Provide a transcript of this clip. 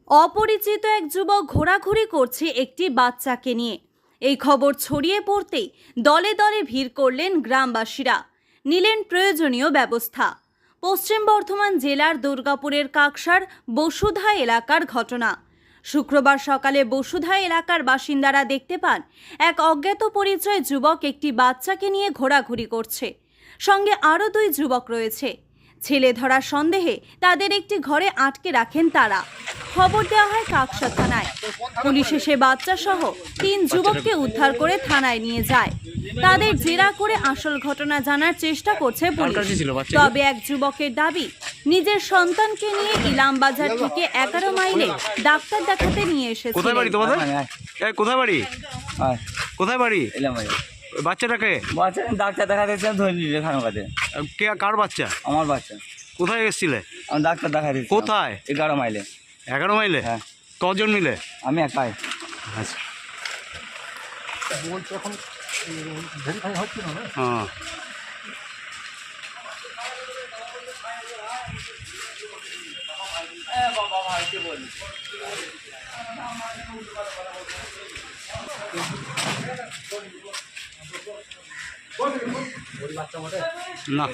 অপরিচিত এক যুবক ঘোরাঘুরি করছে একটি বাচ্চাকে নিয়ে। এই খবর ছড়িয়ে পড়তেই দলে দলে ভিড় করলেন গ্রামবাসীরা, নিলেন প্রয়োজনীয় ব্যবস্থা। পশ্চিম বর্ধমান জেলার দুর্গাপুরের কাকসার বসুধা এলাকার ঘটনা। শুক্রবার সকালে বসুধা এলাকার বাসিন্দারা দেখতে পান এক অজ্ঞাত পরিচয় যুবক একটি বাচ্চাকে নিয়ে ঘোরাঘুরি করছে। সঙ্গে আরও 2 যুবক রয়েছে। ছেলে ধরার সন্দেহে তাদের একটি ঘরে আটকে রাখেন তারা। খবর দেওয়া হয় কাকসা থানায়। পুলিশ এসে বাচ্চা সহ 3 যুবককে উদ্ধার করে থানায় নিয়ে যায়। তাদের জেরা করে আসল ঘটনা জানার চেষ্টা করছে পুলিশ। তবে এক যুবকের দাবি, নিজের সন্তানকে নিয়ে ইলামবাজার থেকে 11 মাইলে ডাক্তার দেখাতে নিয়ে এসেছে। কোথায় বাড়ি তোমাদের? কোথায় বাড়ি? কোথায় বাড়ি? বাচ্চাটাকে ডাক্তার দেখাতে ধরে নিলে খানোকাতে। কে, কার বাচ্চা? আমার বাচ্চা। কোথায় এসেছিলে? আমি ডাক্তার দেখাতে। কোথায়? 11 মাইলে। 11 মাইলে? হ্যাঁ। কজন মিলে? আমি একাই। আচ্ছা, বলছে এখন ভেরিফাই হচ্ছে না। হ্যাঁ। না।